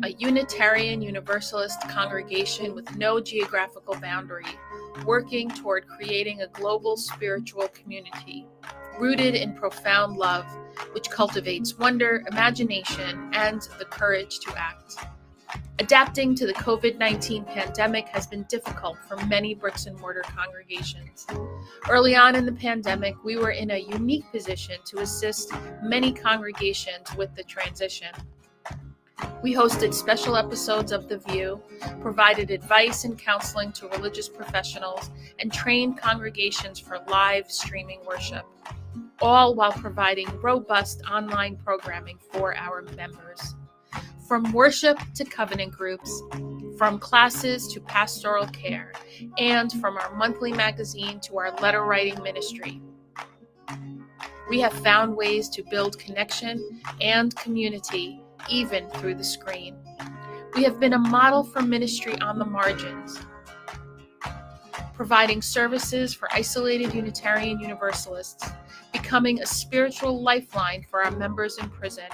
a Unitarian Universalist congregation with no geographical boundary, working toward creating a global spiritual community rooted in profound love, which cultivates wonder, imagination, and the courage to act. Adapting to the COVID-19 pandemic has been difficult for many bricks and mortar congregations. Early on in the pandemic, we were in a unique position to assist many congregations with the transition. We hosted special episodes of The VUU, provided advice and counseling to religious professionals, and trained congregations for live streaming worship, all while providing robust online programming for our members. From worship to covenant groups, from classes to pastoral care, and from our monthly magazine to our letter writing ministry, we have found ways to build connection and community even through the screen. We have been a model for ministry on the margins, providing services for isolated Unitarian Universalists, becoming a spiritual lifeline for our members in prison,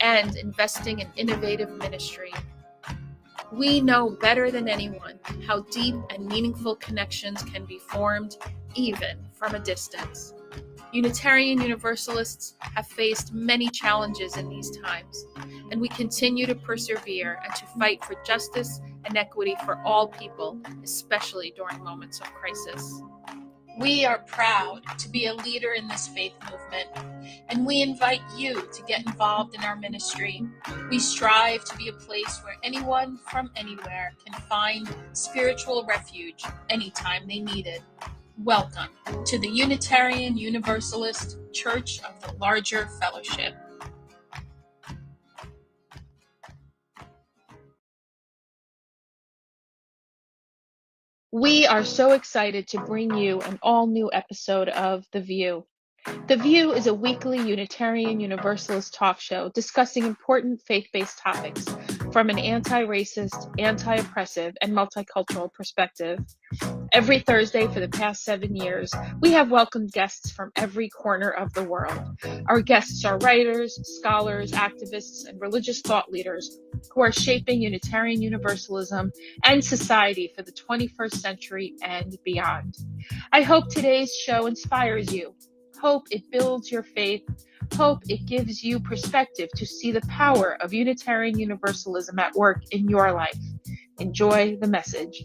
and investing in innovative ministry. We know better than anyone how deep and meaningful connections can be formed even from a distance. Unitarian Universalists have faced many challenges in these times, and we continue to persevere and to fight for justice and equity for all people, especially during moments of crisis. We are proud to be a leader in this faith movement, and we invite you to get involved in our ministry. We strive to be a place where anyone from anywhere can find spiritual refuge anytime they need it. Welcome to the Unitarian Universalist Church of the Larger Fellowship. We are so excited to bring you an all-new episode of The VUU. The VUU is a weekly Unitarian Universalist talk show discussing important faith-based topics from an anti-racist, anti-oppressive, and multicultural perspective. Every Thursday for the past 7 years, we have welcomed guests from every corner of the world. Our guests are writers, scholars, activists, and religious thought leaders who are shaping Unitarian Universalism and society for the 21st century and beyond. I hope today's show inspires you. Hope it builds your faith. Hope it gives you perspective to see the power of Unitarian Universalism at work in your life. Enjoy the message.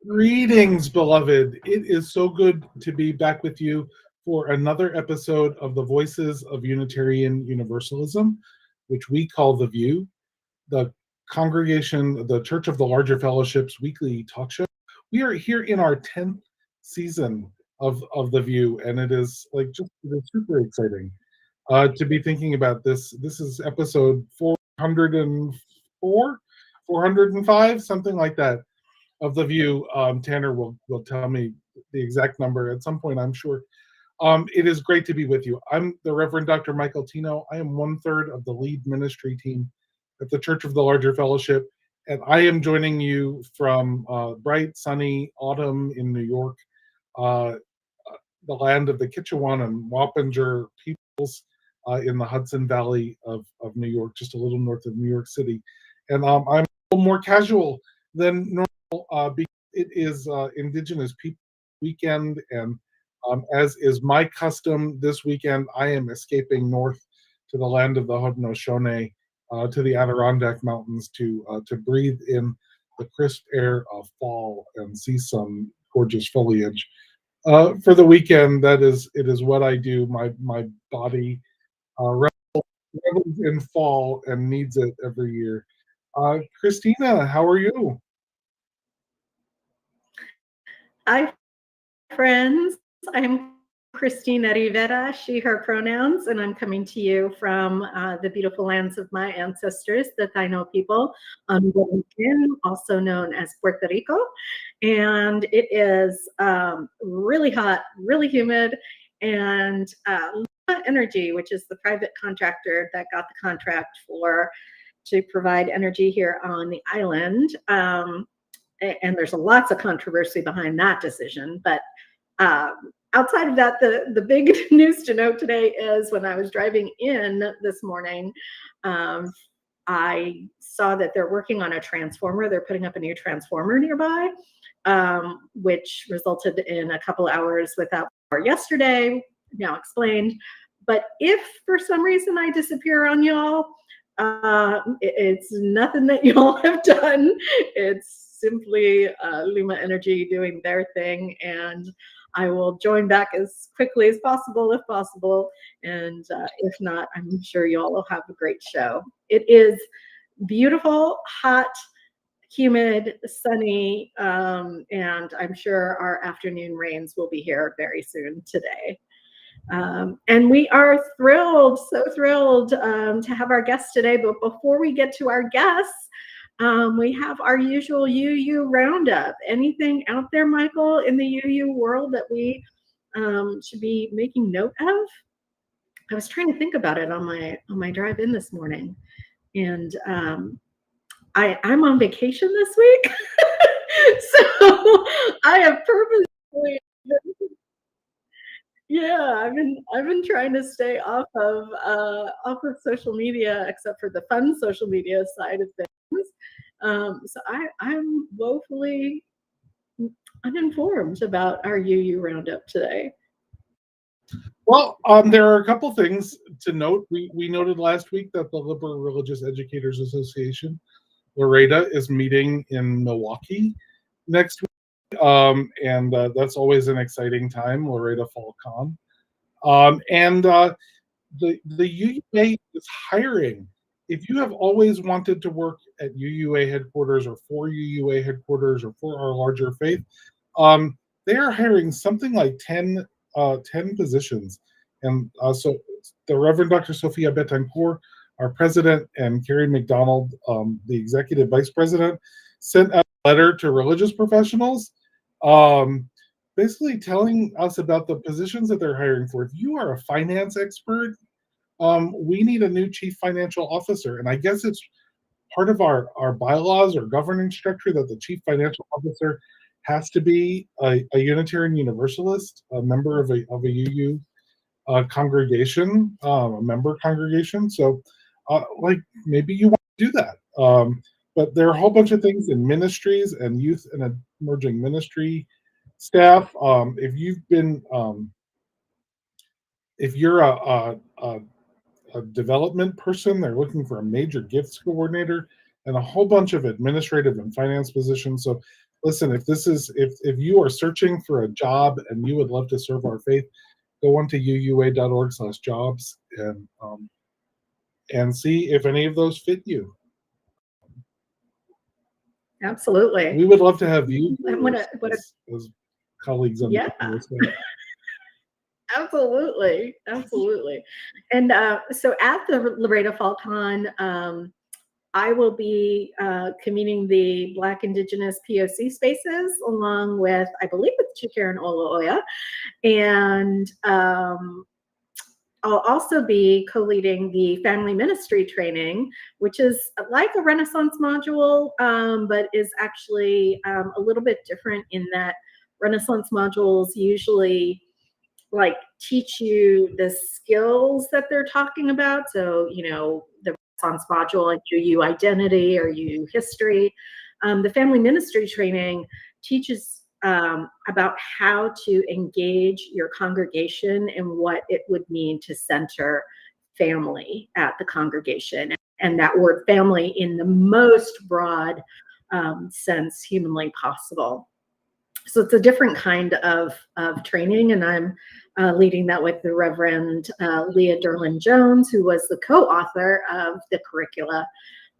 Greetings, beloved. It is so good to be back with you for another episode of the Voices of Unitarian Universalism, which we call the VUU, the congregation, the Church of the Larger Fellowship's weekly talk show. We are here in our 10th season of the VUU, and it is it is super exciting to be thinking about this. This is episode 404, 405, something like that, of the VUU. Tanner will tell me the exact number at some point, I'm sure. It is great to be with you. I'm the Reverend Dr. Michael Tino. I am 1/3 of the lead ministry team at the Church of the Larger Fellowship, and I am joining you from bright, sunny autumn in New York, the land of the Kitchewan and Wappinger peoples in the Hudson Valley of New York, just a little north of New York City. And I'm a little more casual than normal because it is Indigenous People Weekend, and as is my custom this weekend, I am escaping north to the land of the Haudenosaunee, to the Adirondack Mountains to breathe in the crisp air of fall and see some gorgeous foliage. For the weekend, it is what I do. My body revels in fall and needs it every year. Christina, how are you? Hi, friends. I'm Christina Rivera, she, her pronouns, and I'm coming to you from the beautiful lands of my ancestors, the Taino people on Dominican, also known as Puerto Rico. And it is really hot, really humid, and Luna Energy, which is the private contractor that got the contract for to provide energy here on the island. And there's lots of controversy behind that decision. But outside of that, the big news to note today is when I was driving in this morning, I saw that they're working on a transformer. They're putting up a new transformer nearby, which resulted in a couple hours without power yesterday, now explained. But if for some reason I disappear on y'all, it's nothing that y'all have done. It's simply Luma Energy doing their thing, and I will join back as quickly as possible, if possible. And if not, I'm sure y'all will have a great show. It is beautiful, hot, humid, sunny, and I'm sure our afternoon rains will be here very soon today. And we are thrilled, so thrilled to have our guests today. But before we get to our guests, we have our usual UU roundup. Anything out there, Michael, in the UU world that we should be making note of? I was trying to think about it on my drive in this morning, and I'm on vacation this week, so I have purposely. Yeah, I've been trying to stay off of social media, except for the fun social media side of things. So I'm woefully uninformed about our UU roundup today. Well, there are a couple things to note. We noted last week that the Liberal Religious Educators Association, Loretta, is meeting in Milwaukee next week. And that's always an exciting time, Loretta Fall Con. And the UUA is hiring. If you have always wanted to work at UUA headquarters or for UUA headquarters or for our larger faith, they are hiring something like 10 positions. And so the Reverend Dr. Sophia Betancourt, our president, and Carrie McDonald, the executive vice president, sent out a letter to religious professionals basically telling us about the positions that they're hiring for. If you are a finance expert, we need a new chief financial officer. And I guess it's part of our bylaws or governance structure that the chief financial officer has to be a Unitarian Universalist, a member of a UU congregation, a member congregation. So like maybe you want to do that. But there are a whole bunch of things in ministries and youth and emerging ministry staff. If you've been, if you're a development person, they're looking for a major gifts coordinator and a whole bunch of administrative and finance positions. So listen, if you are searching for a job and you would love to serve our faith, go on to uua.org/jobs and see if any of those fit you. Absolutely. We would love to have you as colleagues on yeah. the staff. Absolutely. And so at the Loretta Fall Con, I will be convening the Black Indigenous POC spaces along with, I believe it's Chikaren Oloya. And I'll also be co-leading the family ministry training, which is like a Renaissance module, but is actually a little bit different in that Renaissance modules usually like teach you the skills that they're talking about. So, you know, the Renaissance module, like UU identity or UU history. The family ministry training teaches about how to engage your congregation and what it would mean to center family at the congregation. And that word family in the most broad sense humanly possible. So it's a different kind of training, and I'm leading that with the Reverend Leah Derlin-Jones, who was the co-author of the curricula.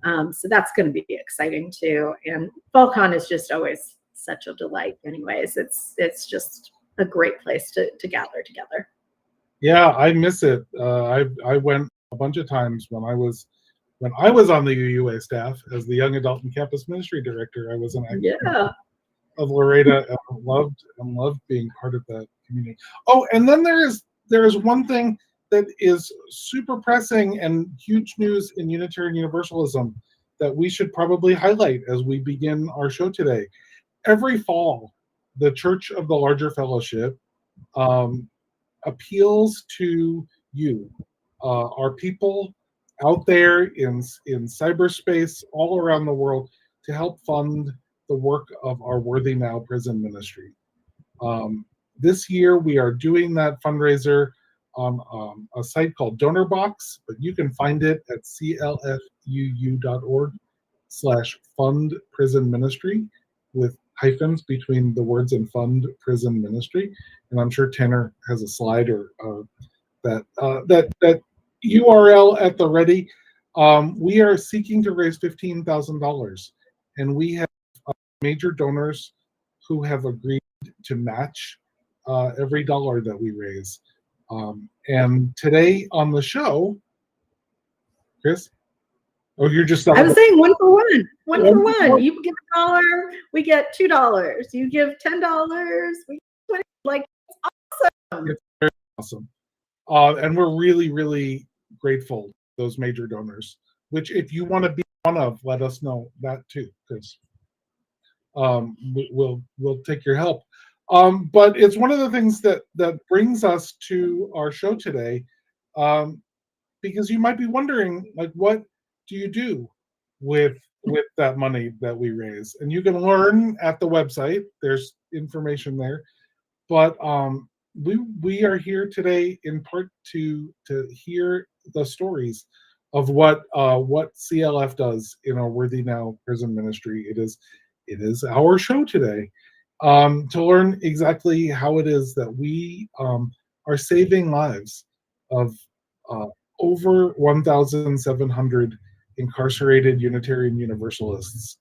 So that's going to be exciting too. And FallCon is just always such a delight. Anyways, it's just a great place to gather together. Yeah, I miss it. I went a bunch of times when I was on the UUA staff as the Young Adult and Campus Ministry Director. I was an active of Loretta and loved being part of that community. Oh, and then there is one thing that is super pressing and huge news in Unitarian Universalism that we should probably highlight as we begin our show today. Every fall, the Church of the Larger Fellowship appeals to you, our people out there in cyberspace all around the world, to help fund the work of our Worthy Now prison ministry. This year, we are doing that fundraiser on a site called DonorBox, but you can find it at clfuu.org/fund prison ministry, with hyphens between the words and fund prison ministry. And I'm sure Tanner has a slide or that URL at the ready. We are seeking to raise $15,000, and we have major donors who have agreed to match every dollar that we raise. And today on the show, Chris? Oh, you're just... I was saying 1 for 1. 1 for 1. You give $1, we get $2. You give $10, we get 20. Like, awesome. It's very awesome. And we're really, really grateful to those major donors, which if you want to be one of, let us know that too, because we'll take your help. But it's one of the things that brings us to our show today, because you might be wondering, like, what do you do with that money that we raise? And you can learn at the website. There's information there. But we are here today in part to hear the stories of what CLF does in our Worthy Now prison ministry. It is our show today, to learn exactly how it is that we are saving lives of over 1,700 incarcerated Unitarian Universalists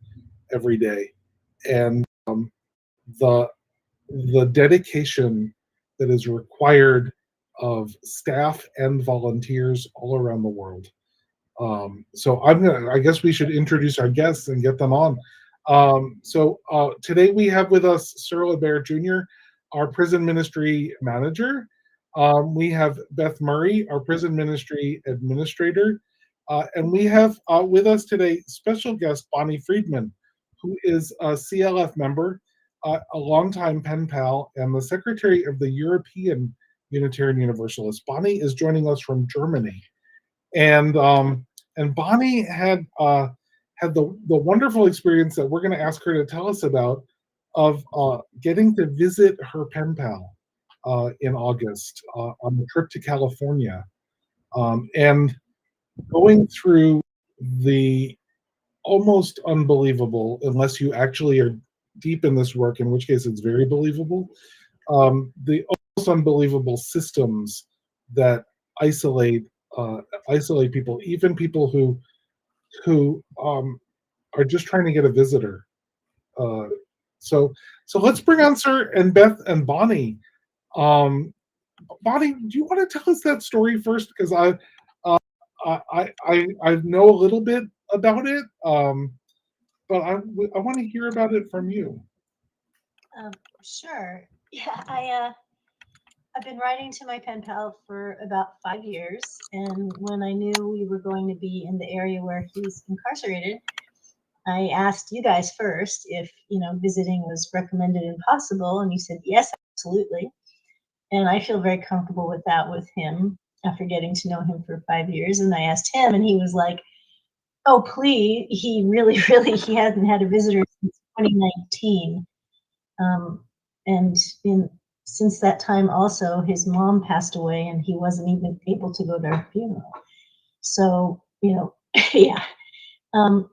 every day, and the dedication that is required of staff and volunteers all around the world. So I guess we should introduce our guests and get them on. Today we have with us Sir LeBert Jr., our prison ministry manager. We have Beth Murray, our prison ministry administrator. And we have with us today special guest Bonnie Friedman, who is a CLF member, a longtime pen pal, and the secretary of the European Unitarian Universalist. Bonnie is joining us from Germany. And Bonnie had the wonderful experience that we're going to ask her to tell us about, of getting to visit her pen pal in August on the trip to California, and going through the almost unbelievable, unless you actually are deep in this work, in which case it's very believable, the almost unbelievable systems that isolate people, even people who are just trying to get a visitor. So let's bring on Sir and Beth and Bonnie. Bonnie, do you want to tell us that story first? Because I know a little bit about it, but I want to hear about it from you. Sure. Yeah, I've been writing to my pen pal for about 5 years, and when I knew we were going to be in the area where he's incarcerated, I asked you guys first if visiting was recommended and possible, and you said yes, absolutely. And I feel very comfortable with that with him after getting to know him for 5 years. And I asked him, and he was like, "Oh, please!" He really, he hasn't had a visitor since 2019, and since that time also his mom passed away, and he wasn't even able to go to her funeral. So yeah.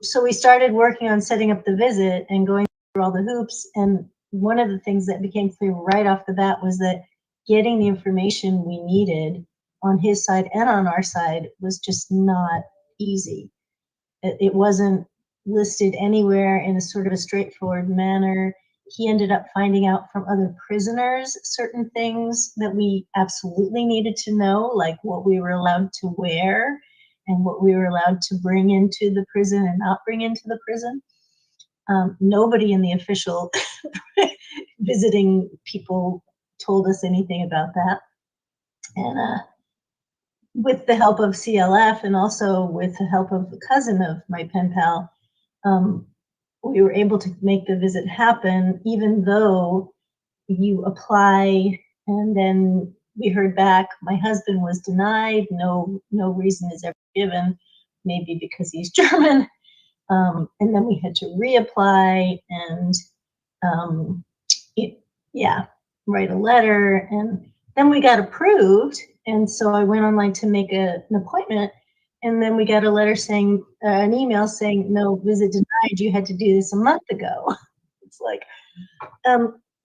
So we started working on setting up the visit and going through all the hoops. And one of the things that became clear right off the bat was that getting the information we needed on his side and on our side was just not easy. It wasn't listed anywhere in a sort of a straightforward manner. He ended up finding out from other prisoners certain things that we absolutely needed to know, like what we were allowed to wear and what we were allowed to bring into the prison and not bring into the prison. Nobody in the official visiting people told us anything about that. And with the help of CLF and also with the help of a cousin of my pen pal, we were able to make the visit happen, even though you apply and then we heard back. My husband was denied. No reason is ever given, maybe because he's German. And then we had to reapply and write a letter, and then we got approved. And so I went online to make an appointment, and then we got a letter saying, an email saying, no, visit denied. You had to do this a month ago. It's like,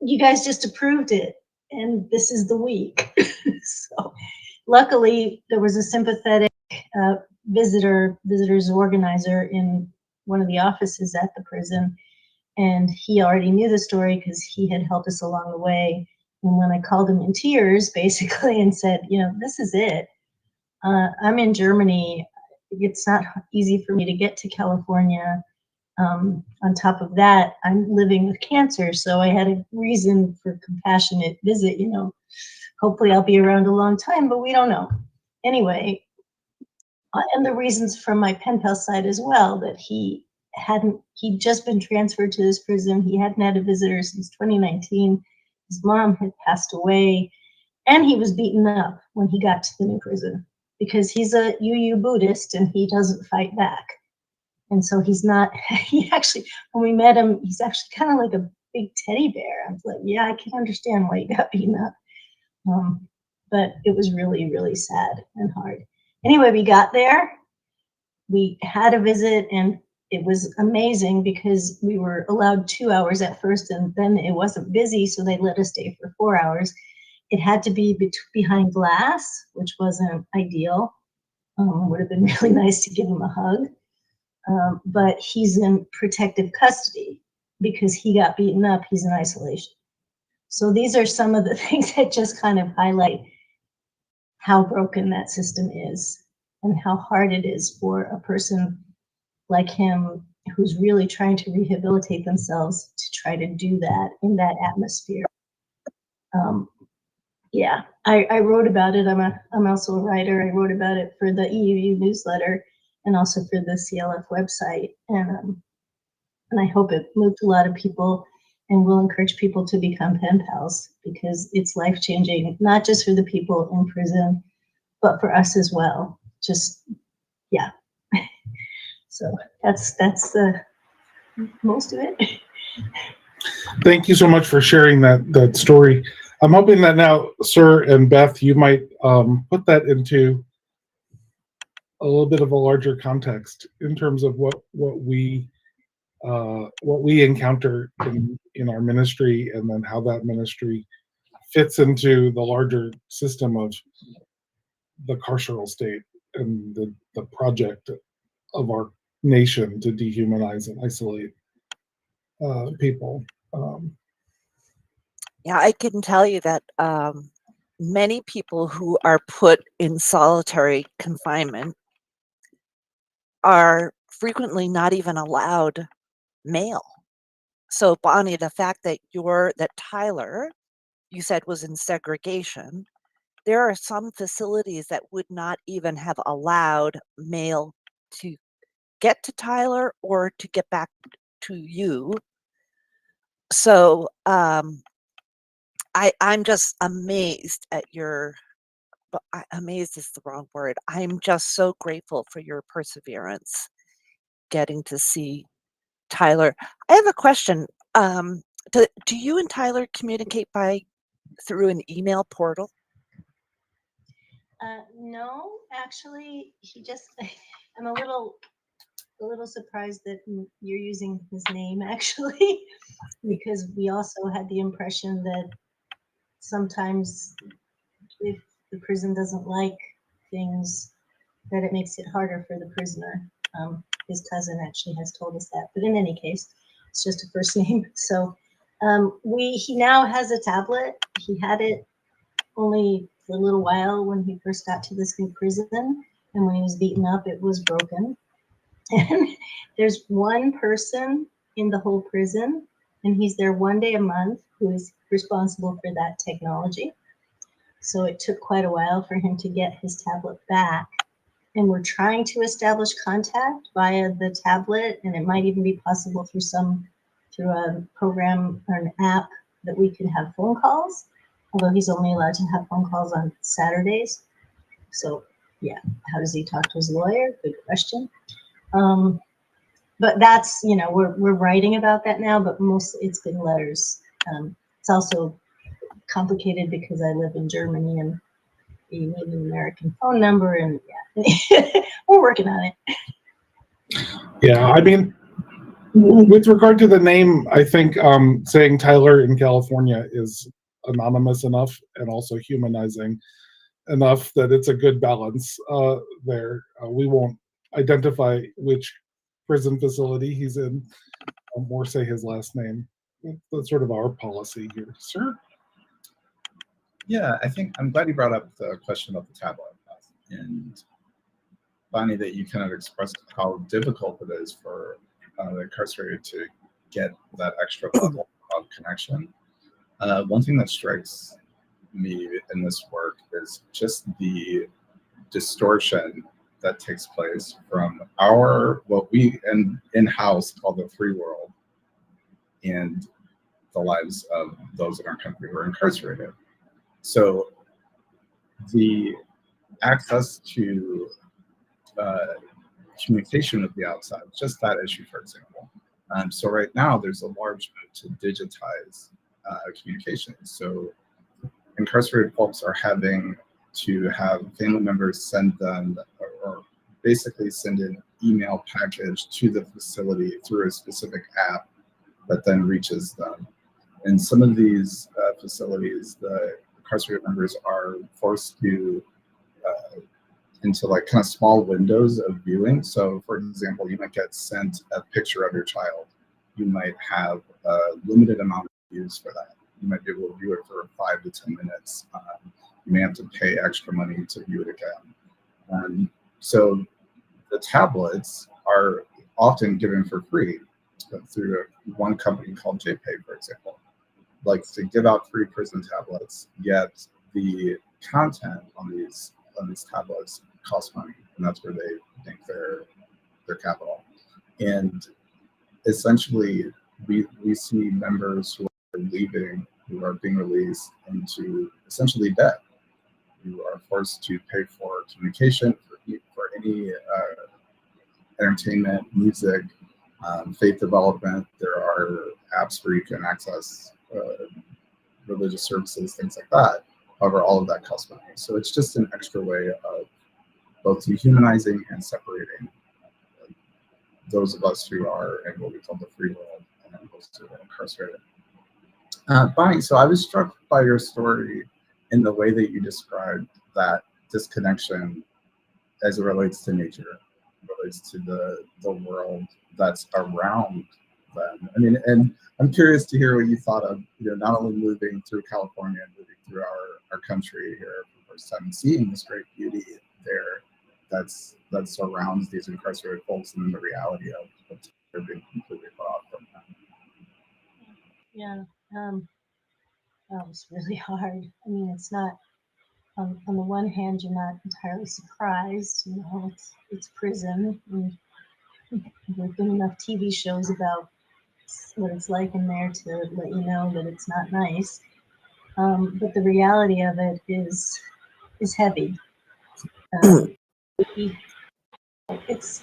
you guys just approved it, and this is the week. So luckily, there was a sympathetic visitors organizer in one of the offices at the prison, and he already knew the story because he had helped us along the way. And when I called him in tears, basically, and said, this is it. I'm in Germany. It's not easy for me to get to California. On top of that, I'm living with cancer, so I had a reason for compassionate visit. Hopefully I'll be around a long time, but we don't know. Anyway, and the reasons from my pen pal side as well, that he'd just been transferred to this prison. He hadn't had a visitor since 2019. His mom had passed away, and he was beaten up when he got to the new prison because he's a UU Buddhist and he doesn't fight back. And so he's not, he actually, when we met him, he's actually kind of like a big teddy bear. I was like, yeah, I can understand why you got beaten up. But it was really, really sad and hard. Anyway, we got there, we had a visit, and it was amazing because we were allowed 2 hours at first, and then it wasn't busy, so they let us stay for 4 hours. It had to be behind glass, which wasn't ideal. Would have been really nice to give him a hug. But he's in protective custody because he got beaten up. He's in isolation. So these are some of the things that just kind of highlight how broken that system is and how hard it is for a person like him who's really trying to rehabilitate themselves to try to do that in that atmosphere. I wrote about it. I'm also a writer. I wrote about it for the EUU newsletter and also for the CLF website. And I hope it moved a lot of people and will encourage people to become pen pals because it's life-changing, not just for the people in prison, but for us as well. Yeah. So that's the most of it. Thank you so much for sharing that story. I'm hoping that now, Sir and Beth, you might put that into a little bit of a larger context in terms of what we encounter in our ministry, and then how that ministry fits into the larger system of the carceral state and the project of our nation to dehumanize and isolate people. Yeah, I can tell you that many people who are put in solitary confinement are frequently not even allowed mail. So Bonnie, the fact that Tyler, you said, was in segregation, there are some facilities that would not even have allowed mail to get to Tyler or to get back to you. So I'm just amazed at amazed is the wrong word. I'm just so grateful for your perseverance getting to see Tyler. I have a question. Do you and Tyler communicate through an email portal? No, actually, I'm a little surprised that you're using his name, actually, because we also had the impression that sometimes if the prison doesn't like things, that it makes it harder for the prisoner. His cousin actually has told us that, but in any case, it's just a first name. So he now has a tablet. He had it only for a little while when he first got to this new prison, and when he was beaten up, it was broken. And there's one person in the whole prison, and he's there one day a month, who is responsible for that technology. So it took quite a while for him to get his tablet back. And we're trying to establish contact via the tablet, and it might even be possible through a program or an app that we can have phone calls, although he's only allowed to have phone calls on Saturdays. So yeah, how does he talk to his lawyer? Good question. But that's, we're writing about that now, but mostly it's been letters. It's also complicated because I live in Germany and you need an American phone number, and yeah, we're working on it. Yeah, I mean, with regard to the name, I think saying Tyler in California is anonymous enough and also humanizing enough that it's a good balance there. We won't identify which prison facility he's in or say his last name. That's sort of our policy here. Sir? Yeah, I think I'm glad you brought up the question about the tablet. And Bonnie, that you kind of expressed how difficult it is for the incarcerated to get that extra level of connection. One thing that strikes me in this work is just the distortion that takes place from what we in-house call the free world and the lives of those in our country who are incarcerated. So the access to communication with the outside, just that issue, for example. So right now, there's a large move to digitize communication. So incarcerated folks are having to have family members send them, or basically send an email package to the facility through a specific app that then reaches them. In some of these facilities, the incarcerated members are forced to into like kind of small windows of viewing. So for example, you might get sent a picture of your child. You might have a limited amount of views for that. You might be able to view it for 5 to 10 minutes. You may have to pay extra money to view it again. So the tablets are often given for free through one company called JPay, for example. Likes to give out free prison tablets, yet the content on these tablets cost money, and that's where they think their capital. And essentially, we see members who are leaving, who are being released into essentially debt. You are forced to pay for communication, for any entertainment, music, faith development. There are apps where you can access religious services, things like that. However, all of that costs money. So it's just an extra way of both dehumanizing and separating those of us who are in what we call the free world and then those who are incarcerated. Bonnie, so I was struck by your story in the way that you described that disconnection as it relates to nature, relates to the world that's around them. I mean, and I'm curious to hear what you thought of, not only moving through California and moving through our country here for the first time and seeing this great beauty there that surrounds these incarcerated folks, and then the reality of they're being completely cut off from them. Yeah, that was really hard. I mean, it's not, on the one hand, you're not entirely surprised, it's prison, and there have been enough TV shows about what it's like in there to let you know that it's not nice. But the reality of it is heavy. It's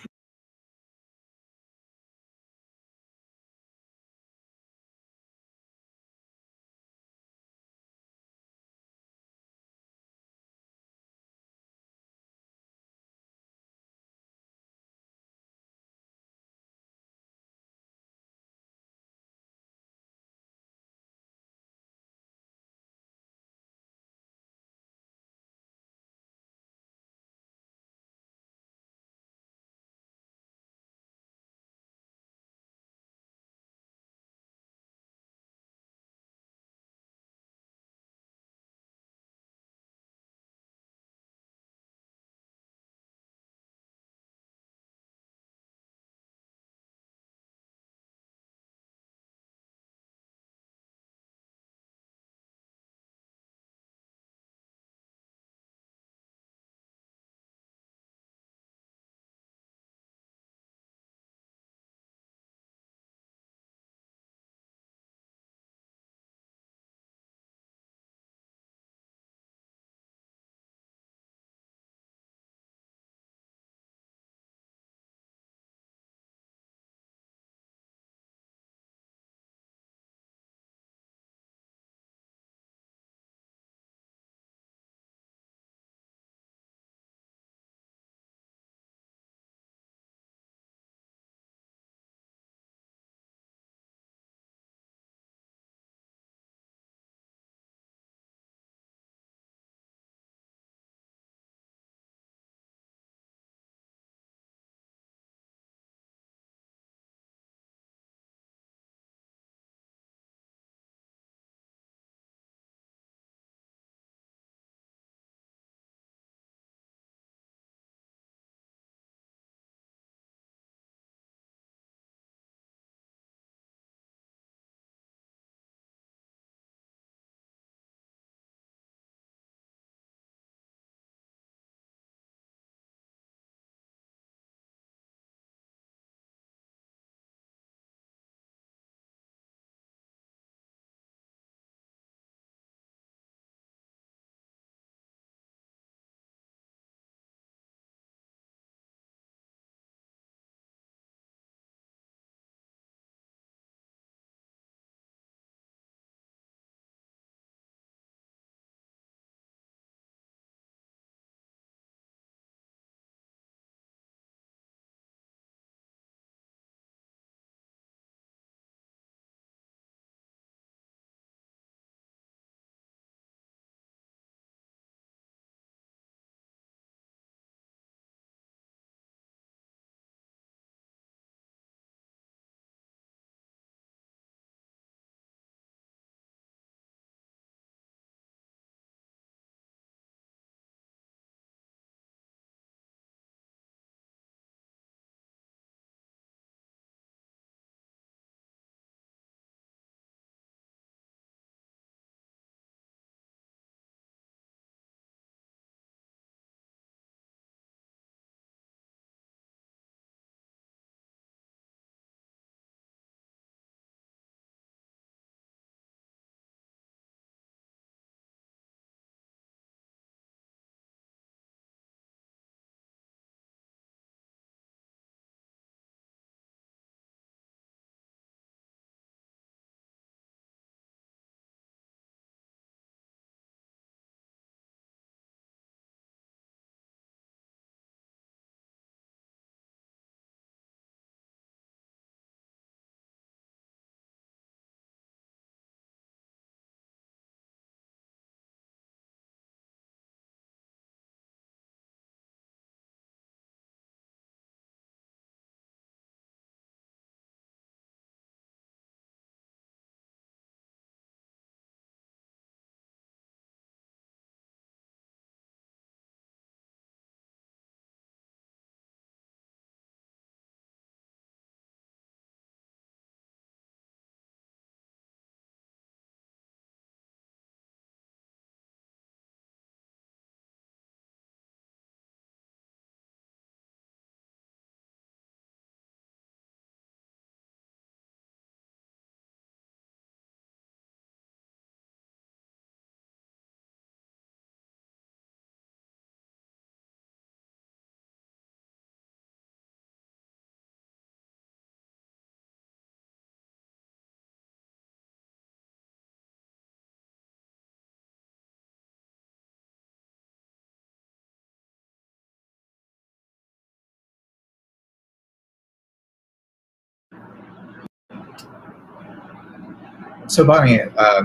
So Bonnie,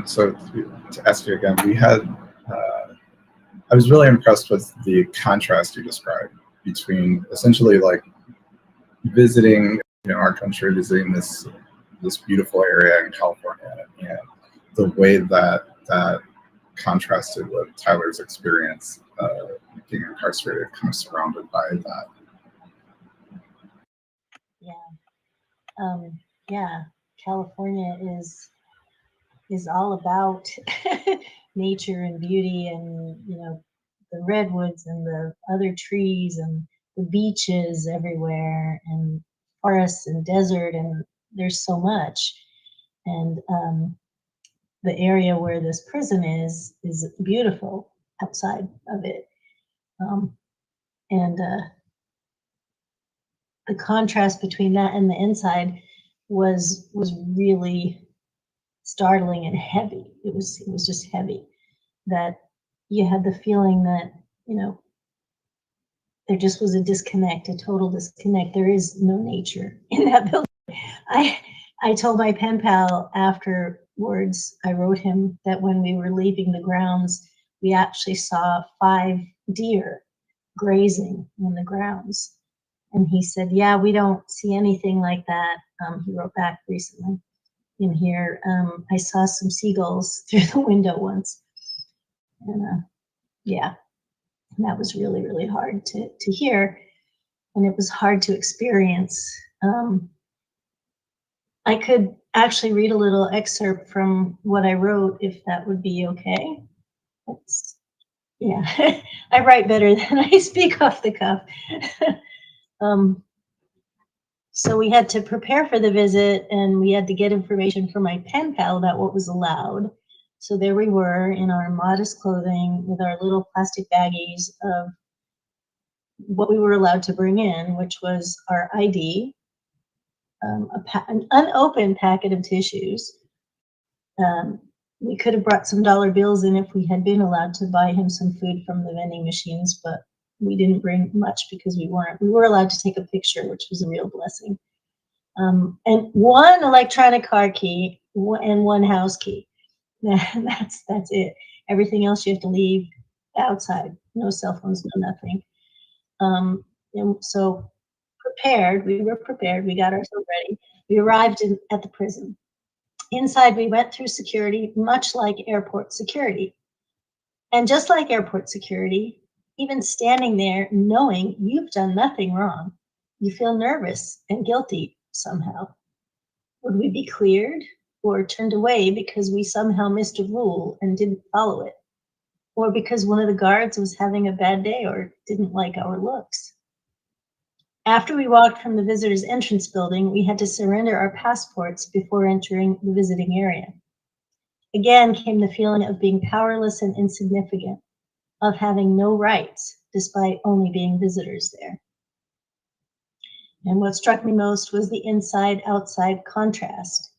so to ask you again, we had, I was really impressed with the contrast you described between essentially like visiting, our country, visiting this beautiful area in California, and the way that contrasted with Tyler's experience being incarcerated, kind of surrounded by that. Yeah, California is all about nature and beauty, and the redwoods and the other trees and the beaches everywhere, and forests and desert, and there's so much. And the area where this prison is beautiful outside of it, and the contrast between that and the inside was really startling and heavy. It was just heavy, that you had the feeling that there just was a disconnect, a total disconnect. There is no nature in that building. I told my pen pal afterwards, I wrote him that when we were leaving the grounds, we actually saw 5 deer grazing on the grounds. And he said, yeah, we don't see anything like that. He wrote back recently in here. I saw some seagulls through the window once. And yeah, and that was really, really hard to hear. And it was hard to experience. I could actually read a little excerpt from what I wrote, if that would be okay. Yeah, I write better than I speak off the cuff. So we had to prepare for the visit, and we had to get information from my pen pal about what was allowed. So there we were in our modest clothing with our little plastic baggies of what we were allowed to bring in, which was our ID, an unopened packet of tissues. We could have brought some dollar bills in if we had been allowed to buy him some food from the vending machines, but we didn't bring much because we weren't. We were allowed to take a picture, which was a real blessing. And 1 electronic car key and 1 house key. That's it. Everything else you have to leave outside. No cell phones, no nothing. And so we were prepared. We got ourselves ready. We arrived at the prison. Inside, we went through security, much like airport security. And just like airport security, even standing there knowing you've done nothing wrong, you feel nervous and guilty somehow. Would we be cleared or turned away because we somehow missed a rule and didn't follow it? Or because one of the guards was having a bad day or didn't like our looks? After we walked from the visitors' entrance building, we had to surrender our passports before entering the visiting area. Again came the feeling of being powerless and insignificant, of having no rights, despite only being visitors there. And what struck me most was the inside-outside contrast.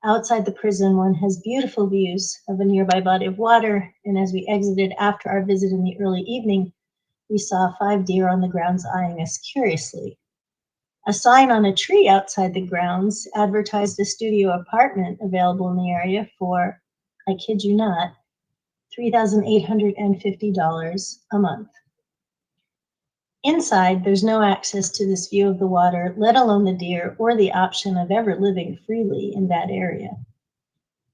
Outside the prison, one has beautiful views of a nearby body of water, and as we exited after our visit in the early evening, we saw 5 deer on the grounds eyeing us curiously. A sign on a tree outside the grounds advertised a studio apartment available in the area for, I kid you not, $3,850 a month. Inside, there's no access to this view of the water, let alone the deer, or the option of ever living freely in that area.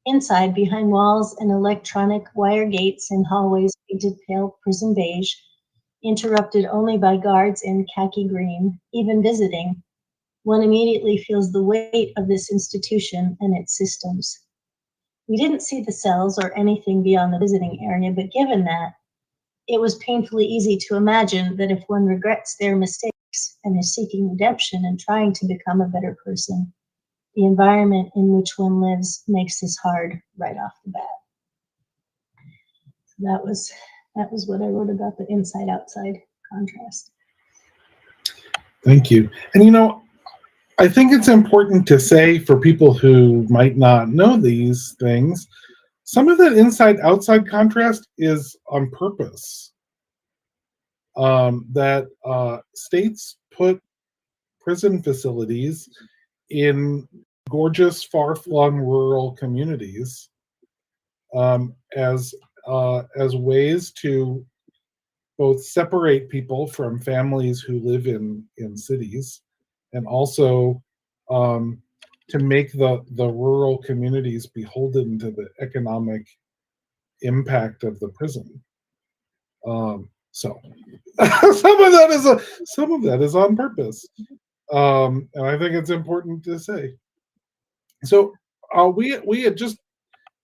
Inside, behind walls and electronic wire gates and hallways painted pale prison beige, interrupted only by guards in khaki green, even visiting, one immediately feels the weight of this institution and its systems. We didn't see the cells or anything beyond the visiting area, but given that, it was painfully easy to imagine that if one regrets their mistakes and is seeking redemption and trying to become a better person, the environment in which one lives makes this hard right off the bat. So that was what I wrote about the inside-outside contrast. Thank you. And I think it's important to say for people who might not know these things, some of that inside-outside contrast is on purpose. That states put prison facilities in gorgeous, far-flung rural communities as ways to both separate people from families who live in cities, and also to make the rural communities beholden to the economic impact of the prison. So some of that is on purpose, and I think it's important to say. So we had just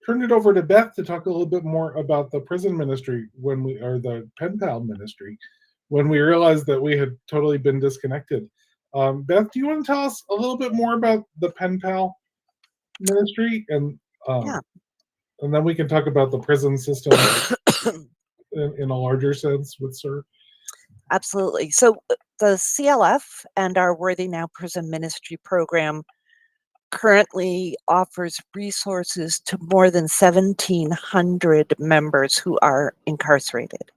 turned it over to Beth to talk a little bit more about the prison ministry or the pen pal ministry, when we realized that we had totally been disconnected. Beth, do you want to tell us a little bit more about the pen pal ministry, and Yeah. and then we can talk about the prison system in a larger sense with Sir. Absolutely. So the CLF and our Worthy Now Prison Ministry program currently offers resources to more than 1,700 members who are incarcerated.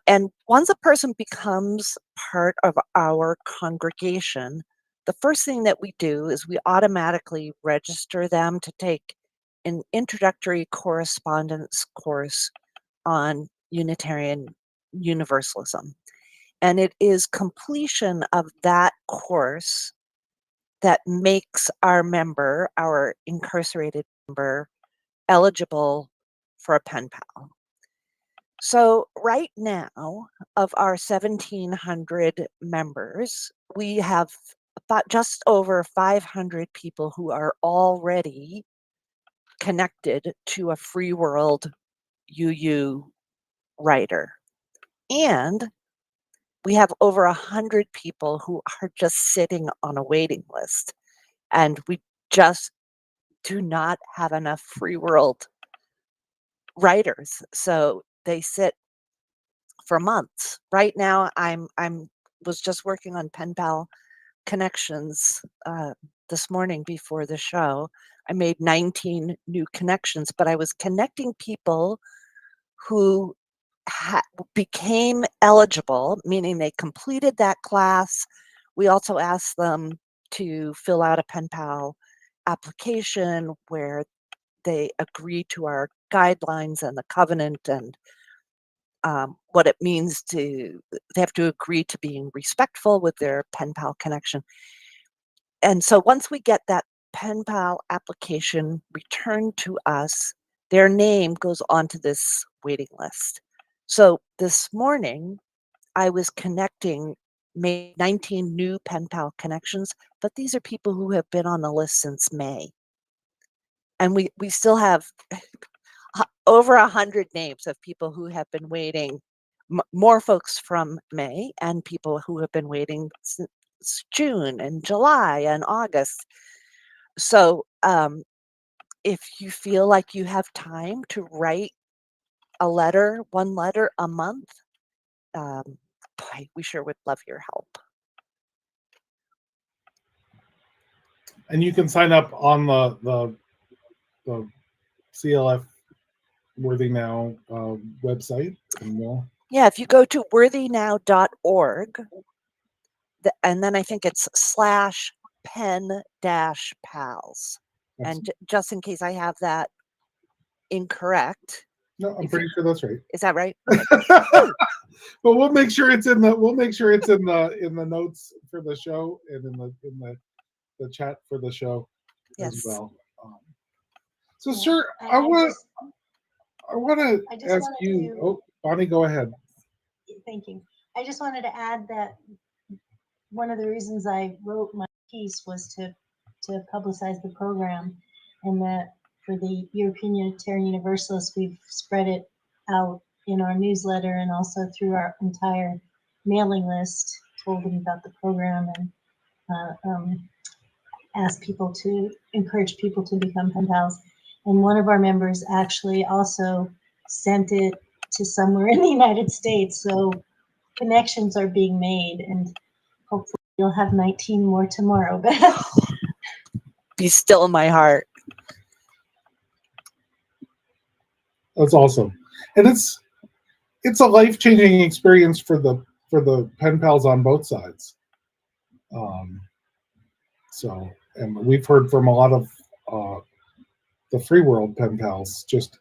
And once a person becomes part of our congregation, the first thing that we do is we automatically register them to take an introductory correspondence course on Unitarian Universalism. And it is completion of that course that makes our incarcerated member, eligible for a pen pal. So right now, of our 1,700 members, we have about just over 500 people who are already connected to a Free World UU writer. And we have over 100 people who are just sitting on a waiting list. And we just do not have enough Free World writers. So they sit for months. Right now, was just working on pen pal connections this morning before the show. I made 19 new connections, but I was connecting people who became eligible, meaning they completed that class. We also asked them to fill out a pen pal application where they agree to our guidelines and the covenant, and what it means they have to agree to being respectful with their pen pal connection. And so once we get that pen pal application returned to us, their name goes onto this waiting list. So this morning, I was made 19 new pen pal connections, but these are people who have been on the list since May. And we still have over 100 names of people who have been waiting, more folks from May, and people who have been waiting since June and July and August. So if you feel like you have time to write one letter a month, boy, we sure would love your help. And you can sign up on the CLF Worthy Now website. Yeah, if you go to worthynow.org, and then I think it's /pen-pals. And just in case I have that incorrect. No, I'm pretty sure that's right. Is that right? But we'll make sure it's in the notes for the show, and in the chat for the show as well. So, yeah, Sir, I want to ask you. Oh, Bonnie, go ahead. Thank you. I just wanted to add that one of the reasons I wrote my piece was to publicize the program, and that for the European Unitarian Universalists, we've spread it out in our newsletter and also through our entire mailing list, told them about the program, and encourage people to become pen pals. And one of our members actually also sent it to somewhere in the United States. So connections are being made, and hopefully you'll have 19 more tomorrow, Beth. Be still in my heart. That's awesome. And it's a life-changing experience for the pen pals on both sides. So and we've heard from a lot of the free world pen pals just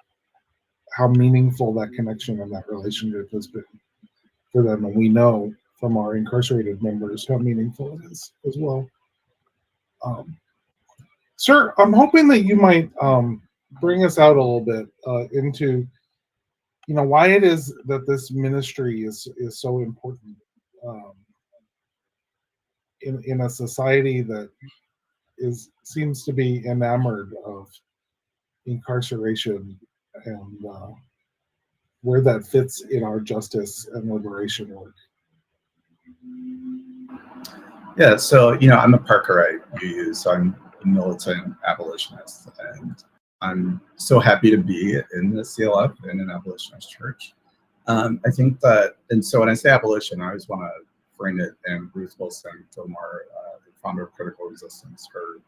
how meaningful that connection and that relationship has been for them, and we know from our incarcerated members how meaningful it is as well. Sir, I'm hoping that you might bring us out a little bit into, why it is that this ministry is so important in a society that seems to be enamored of incarceration, and where that fits in our justice and liberation work. Yeah, so I'm a Parkerite VUU, so I'm a militant abolitionist, and I'm so happy to be in the CLF in an abolitionist church. I think that, and so when I say abolition, I always want to frame it in Ruth Wilson Gilmore, the founder of Critical Resistance, her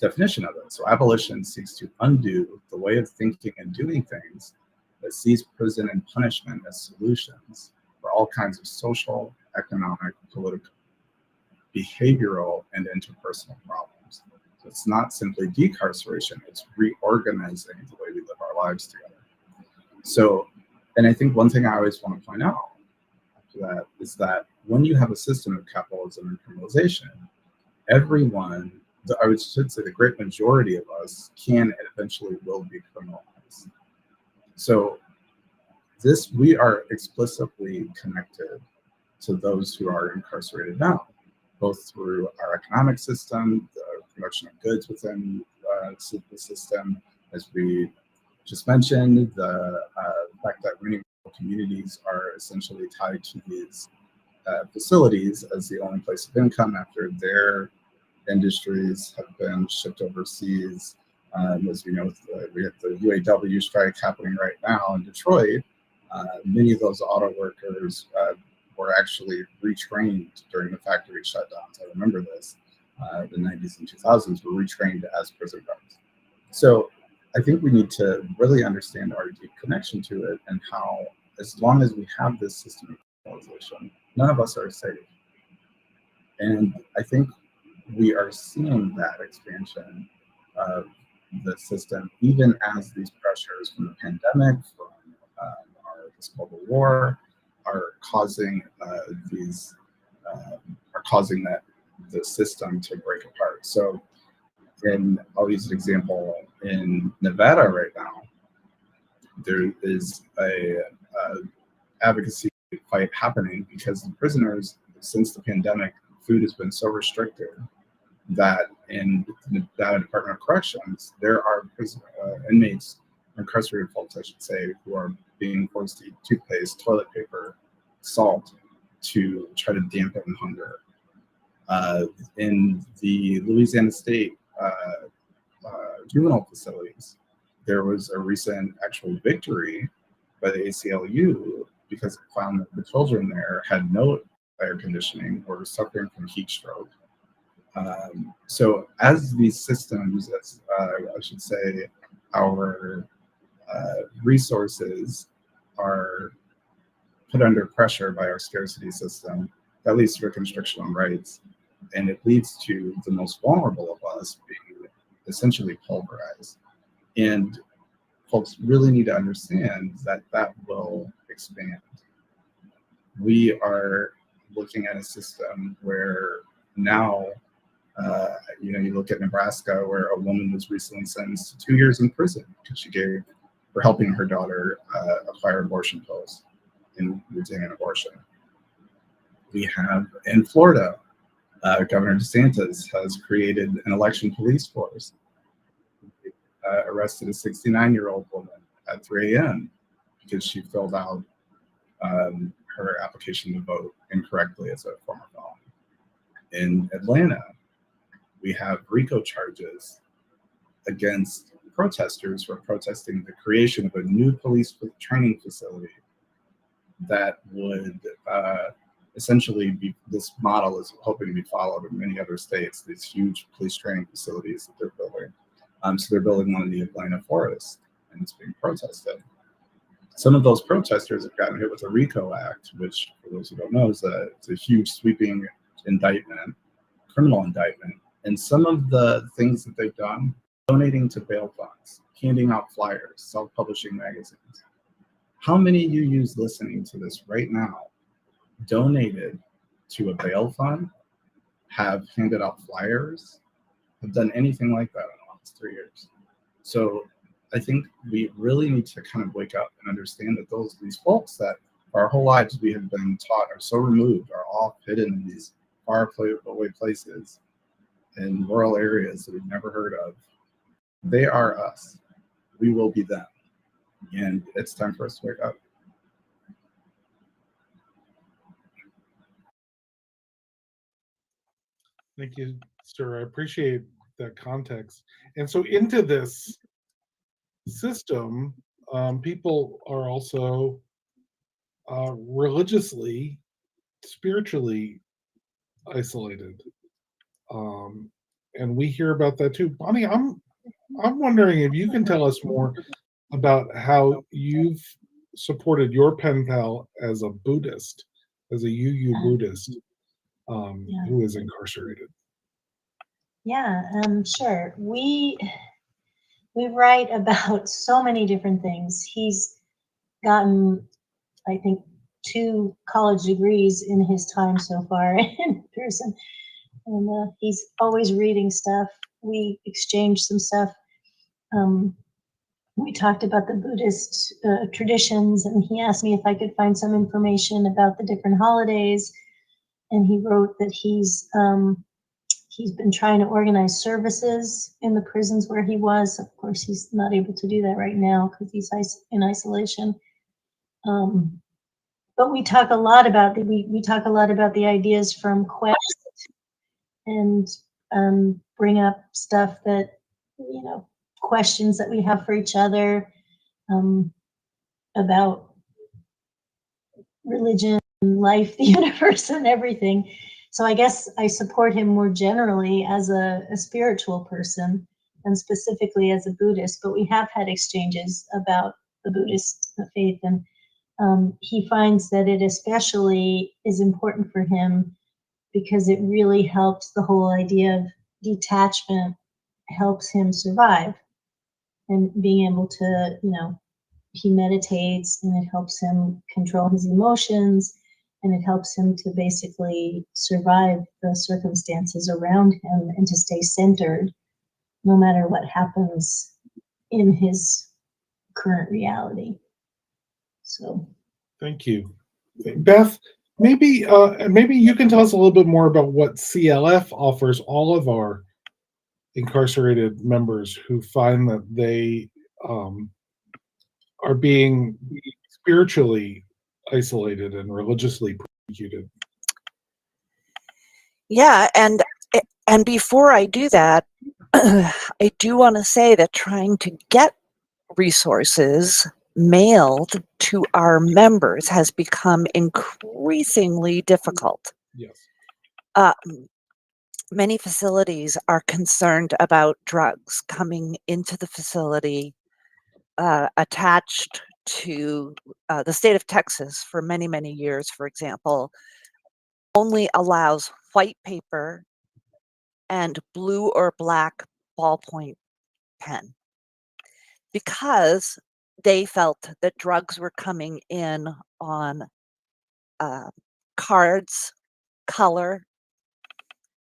definition of it. So abolition seeks to undo the way of thinking and doing things that sees prison and punishment as solutions for all kinds of social, economic, political, behavioral, and interpersonal problems. So it's not simply decarceration, it's reorganizing the way we live our lives together. So, and I think one thing I always want to point out after that is that when you have a system of capitalism and criminalization, everyone, I should say the great majority of us, can and eventually will be criminalized. So we are explicitly connected to those who are incarcerated now, both through our economic system, the production of goods within the system, as we just mentioned, the fact that many communities are essentially tied to these facilities as the only place of income after their industries have been shipped overseas. As we know, we have the UAW strike happening right now in Detroit. Many of those auto workers were actually retrained during the factory shutdowns. I remember this. The 90s and 2000s were retrained as prison guards. So I think we need to really understand our deep connection to it, and how, as long as we have this system of criminalization, none of us are safe. And I think we are seeing that expansion of the system, even as these pressures from the pandemic, from this global war, are causing that the system to break apart. So, I'll use an example in Nevada right now. There is a advocacy fight happening because the prisoners, since the pandemic, food has been so restricted that in the Nevada Department of Corrections, there are inmates, incarcerated folks, I should say, who are being forced to eat toothpaste, toilet paper, salt to try to dampen hunger. In the Louisiana State juvenile facilities, there was a recent actual victory by the ACLU because it found that the children there had no air conditioning, were suffering from heat stroke. So as these systems, as I should say, our resources are put under pressure by our scarcity system, that leads to a constriction on rights, and it leads to the most vulnerable of us being essentially pulverized. And folks really need to understand that that will expand. We are looking at a system where now, you look at Nebraska, where a woman was recently sentenced to 2 years in prison because she gave for helping her daughter acquire abortion pills and using an abortion. We have in Florida, Governor DeSantis has created an election police force. Arrested a 69-year-old woman at 3 a.m. because she filled out her application to vote incorrectly as a former felon. In Atlanta, we have RICO charges against protesters who are protesting the creation of a new police training facility that would essentially be, this model is hoping to be followed in many other states, these huge police training facilities that they're building. So they're building one in the Atlanta forest, and it's being protested. Some of those protesters have gotten hit with a RICO Act, which, for those who don't know, it's a huge sweeping indictment, criminal indictment And some of the things that they've done, donating to bail funds, handing out flyers, self-publishing magazines. How many UUs listening to this right now donated to a bail fund, have handed out flyers, have done anything like that in the last 3 years? So I think we really need to kind of wake up and understand that these folks that our whole lives we have been taught are so removed, are all hidden in these far away places in rural areas that we've never heard of. They are us. We will be them. And it's time for us to wake up. Thank you, sir. I appreciate that context. And so into this system, people are also religiously, spiritually isolated. And we hear about that too. Bonnie, I'm wondering if you can tell us more about how you've supported your pen pal as a Buddhist, as a UU Buddhist, who is incarcerated. Yeah, sure. We write about so many different things. He's gotten, I think, 2 college degrees in his time so far in prison, and he's always reading stuff. We exchanged some stuff. We talked about the Buddhist traditions, and he asked me if I could find some information about the different holidays. And he wrote that he's been trying to organize services in the prisons where he was. Of course, he's not able to do that right now because he's in isolation. But we talk a lot about the ideas from Quest, and bring up stuff that, questions that we have for each other, about religion, life, the universe, and everything. So I guess I support him more generally as a spiritual person and specifically as a Buddhist, but we have had exchanges about the Buddhist faith, and he finds that it especially is important for him because it really helps the whole idea of detachment, helps him survive, and being able to, he meditates, and it helps him control his emotions, and it helps him to basically survive the circumstances around him and to stay centered no matter what happens in his current reality. So Thank you. Beth, maybe you can tell us a little bit more about what CLF offers all of our incarcerated members who find that they are being spiritually isolated and religiously persecuted. Yeah, and before I do that, I do want to say that trying to get resources mailed to our members has become increasingly difficult. Yes. Many facilities are concerned about drugs coming into the facility attached to the state of Texas for many, many years, for example, only allows white paper and blue or black ballpoint pen because they felt that drugs were coming in on cards, color.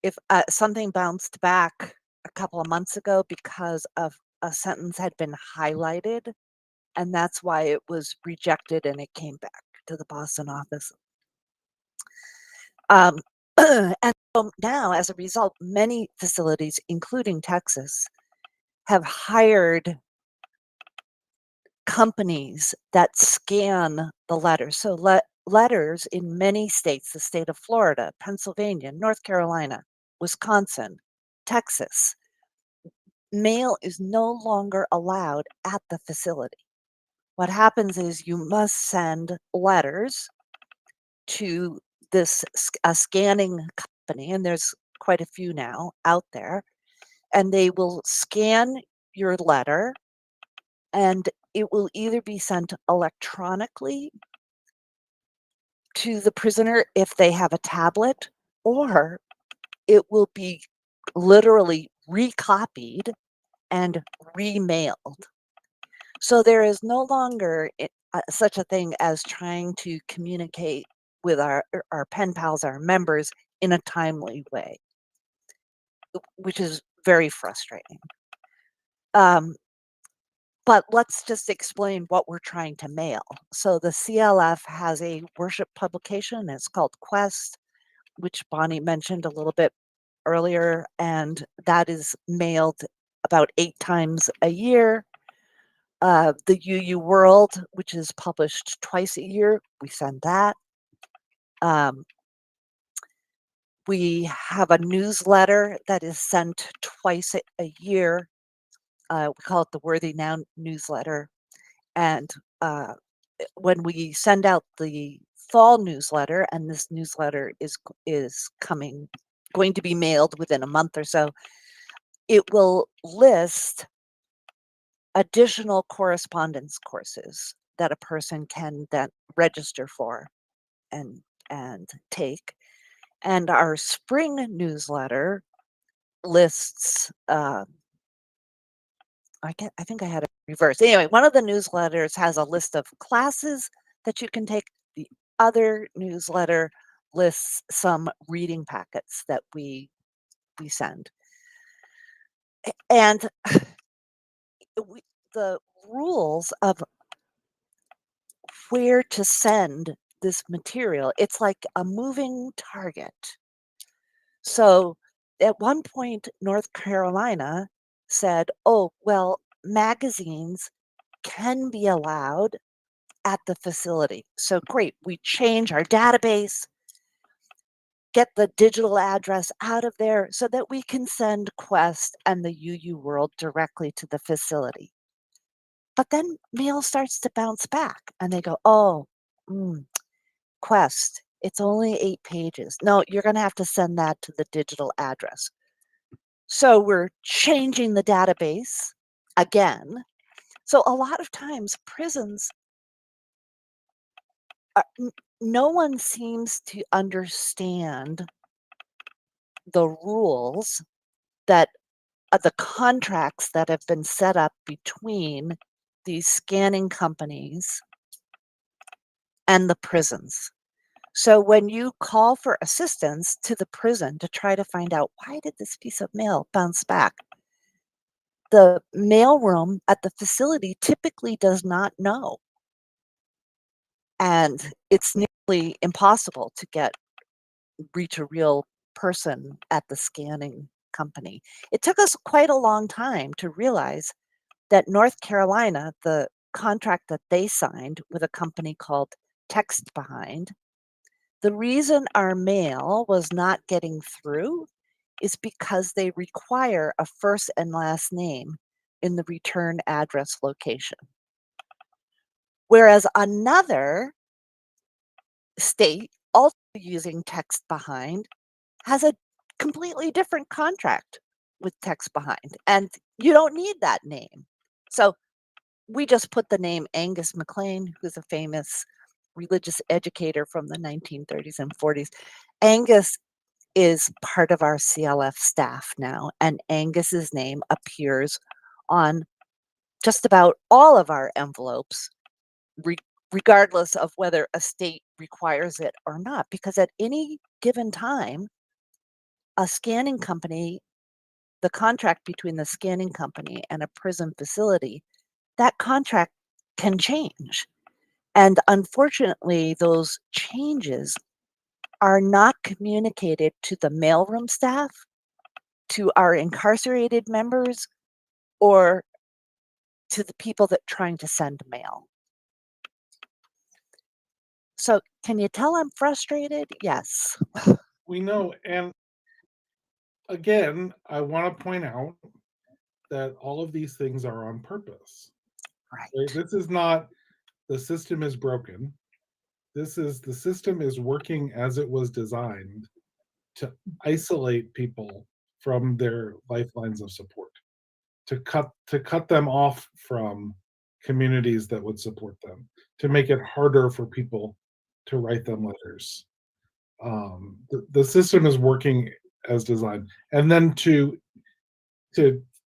If something bounced back a couple of months ago because of a sentence had been highlighted, and that's why it was rejected and it came back to the Boston office. And so now, as a result, many facilities, including Texas, have hired companies that scan the letters. So letters in many states, the state of Florida, Pennsylvania, North Carolina, Wisconsin, Texas, mail is no longer allowed at the facility. What happens is you must send letters to this scanning company, and there's quite a few now out there, and they will scan your letter, and it will either be sent electronically to the prisoner if they have a tablet, or it will be literally recopied and remailed. So there is no longer such a thing as trying to communicate with our pen pals, our members, in a timely way, which is very frustrating. But let's just explain what we're trying to mail. So the CLF has a worship publication. It's called Quest, which Bonnie mentioned a little bit earlier, and that is mailed about 8 times a year. The UU World, which is published twice a year, we send that. We have a newsletter that is sent twice a year. We call it the Worthy Now newsletter. And when we send out the fall newsletter, and this newsletter is going to be mailed within a month or so, it will list additional correspondence courses that a person can then register for and take. And our spring newsletter lists I think I had it reversed. Anyway, one of the newsletters has a list of classes that you can take. The other newsletter lists some reading packets that we send. And the rules of where to send this material, it's like a moving target. So at one point, North Carolina said, oh, well, magazines can be allowed at the facility. So great, we change our database, get the digital address out of there so that we can send Quest and the UU World directly to the facility. But then mail starts to bounce back and they go, oh, Quest, it's only 8 pages. No, you're going to have to send that to the digital address. So we're changing the database again. So a lot of times prisons, no one seems to understand the rules that the contracts that have been set up between these scanning companies and the prisons. So when you call for assistance to the prison to try to find out why did this piece of mail bounce back, the mailroom at the facility typically does not know. And it's nearly impossible to reach a real person at the scanning company. It took us quite a long time to realize that North Carolina, the contract that they signed with a company called Text Behind, the reason our mail was not getting through is because they require a first and last name in the return address location. Whereas another state, also using Text Behind, has a completely different contract with Text Behind, and you don't need that name. So we just put the name Angus McLean, who's a famous religious educator from the 1930s and 40s. Angus is part of our CLF staff now, and Angus's name appears on just about all of our envelopes, regardless of whether a state requires it or not, because at any given time, a scanning company, the contract between the scanning company and a prison facility, that contract can change. And unfortunately, those changes are not communicated to the mailroom staff, to our incarcerated members, or to the people that are trying to send mail. So can you tell I'm frustrated? Yes. We know. And again, I want to point out that all of these things are on purpose. Right. This is not the system is broken. The system is working as it was designed to isolate people from their lifelines of support, to cut them off from communities that would support them, to make it harder for people to write them letters. The system is working as designed, and then to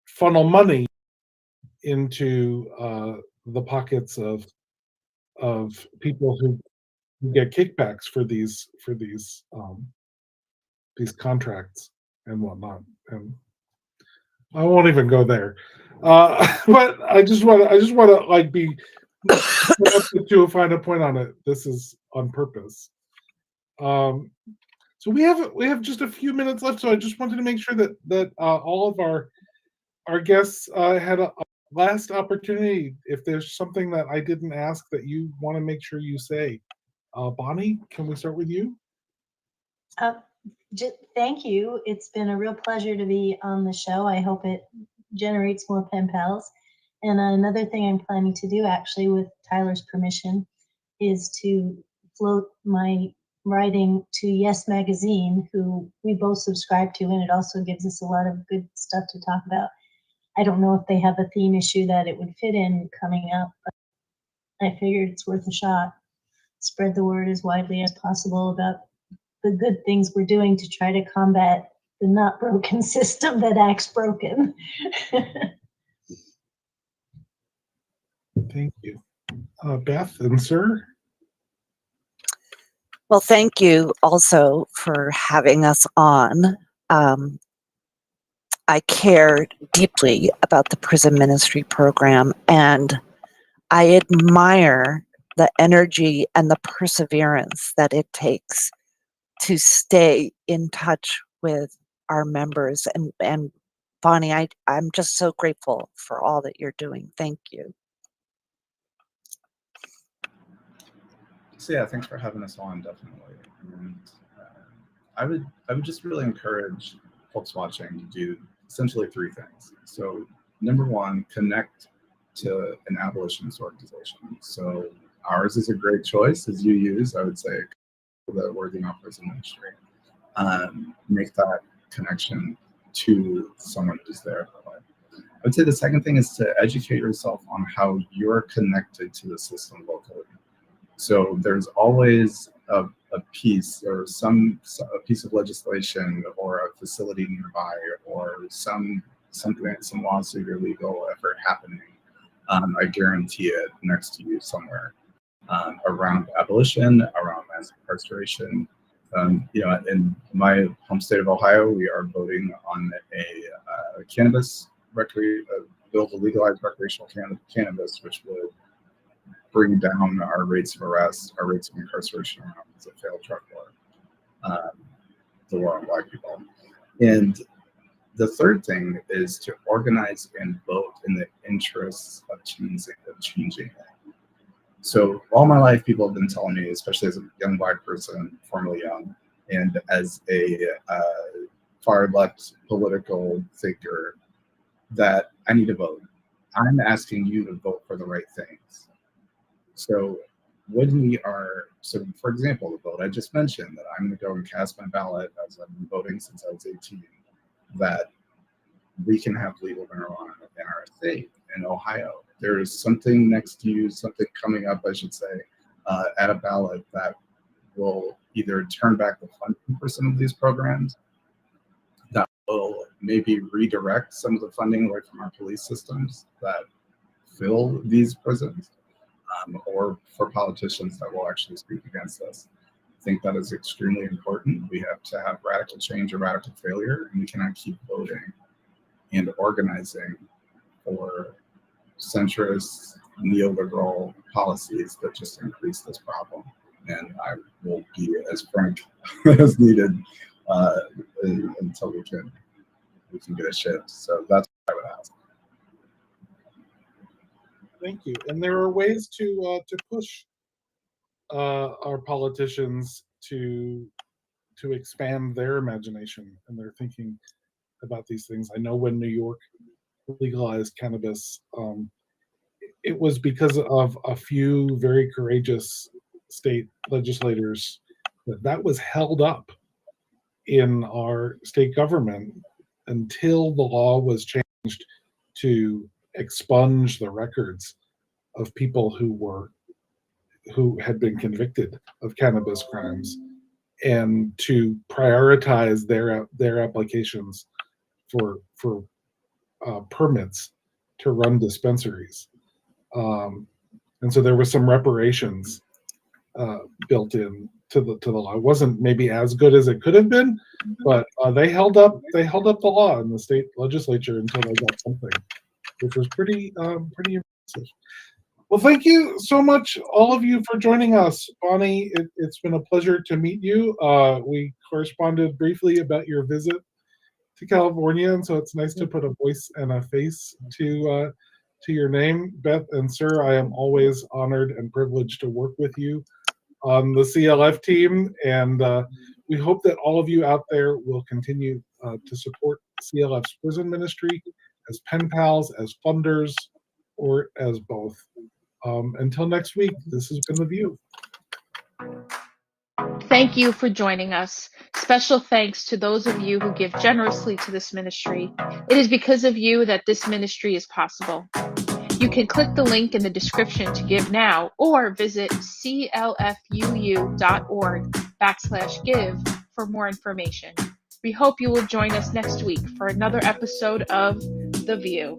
funnel money into the pockets of people who get kickbacks for these contracts and whatnot. And I won't even go there. But I just want to like be to find a point on it. This is on purpose. So we have just a few minutes left. So I just wanted to make sure that all of our guests had a last opportunity. If there's something that I didn't ask that you want to make sure you say, Bonnie, can we start with you? Thank you. It's been a real pleasure to be on the show. I hope it generates more pen pals. And another thing I'm planning to do, actually, with Tyler's permission, is to float my writing to Yes Magazine, who we both subscribe to, and it also gives us a lot of good stuff to talk about. I don't know if they have a theme issue that it would fit in coming up, but I figured it's worth a shot. Spread the word as widely as possible about the good things we're doing to try to combat the not broken system that acts broken. Thank you. Beth and Sir? Well, thank you also for having us on. I care deeply about the prison ministry program, and I admire the energy and the perseverance that it takes to stay in touch with our members. And Bonnie, I'm just so grateful for all that you're doing. Thank you. So yeah, thanks for having us on, definitely. And I would just really encourage folks watching to do essentially three things. So number one, connect to an abolitionist organization. So ours is a great choice, as you use, I would say, the Worthy Not Prison Ministry. Make that connection to someone who's there. I would say the second thing is to educate yourself on how you're connected to the system locally. So there's always a piece or a piece of legislation or a facility nearby or some lawsuit or legal effort happening. I guarantee it next to you somewhere around abolition, around mass incarceration. In my home state of Ohio, we are voting on a cannabis bill to legalize recreational cannabis, which would bring down our rates of arrest, our rates of incarceration around the failed drug war, the war on black people. And the third thing is to organize and vote in the interests of changing it. So all my life, people have been telling me, especially as a young black person, formerly young, and as a far left political thinker, that I need to vote. I'm asking you to vote for the right things. So for example, the vote I just mentioned, that I'm going to go and cast my ballot, as I've been voting since I was 18, that we can have legal marijuana in our state, in Ohio. There is something next to you, something coming up, I should say, at a ballot that will either turn back the funding for some of these programs, that will maybe redirect some of the funding away from our police systems that fill these prisons, or for politicians that will actually speak against us. I think that is extremely important. We have to have radical change or radical failure, and we cannot keep voting and organizing for centrist neoliberal policies that just increase this problem. And I will be as frank as needed until we can get a shift. So that's what I would ask. Thank you. And there are ways to push our politicians to expand their imagination and their thinking about these things. I know when New York legalized cannabis, it was because of a few very courageous state legislators that was held up in our state government until the law was changed to expunge the records of people who had been convicted of cannabis crimes and to prioritize their applications for permits to run dispensaries. And so there was some reparations built in to the law. It wasn't maybe as good as it could have been, but they held up the law in the state legislature until they got something, which was pretty impressive. Well, thank you so much, all of you, for joining us. Bonnie, it's been a pleasure to meet you. We corresponded briefly about your visit to California, and so it's nice to put a voice and a face to your name. Beth and Sir, I am always honored and privileged to work with you on the CLF team, and we hope that all of you out there will continue to support CLF's prison ministry as pen pals, as funders, or as both. Until next week, this has been The View. Thank you for joining us. Special thanks to those of you who give generously to this ministry. It is because of you that this ministry is possible. You can click the link in the description to give now, or visit clfuu.org/give for more information. We hope you will join us next week for another episode of The View.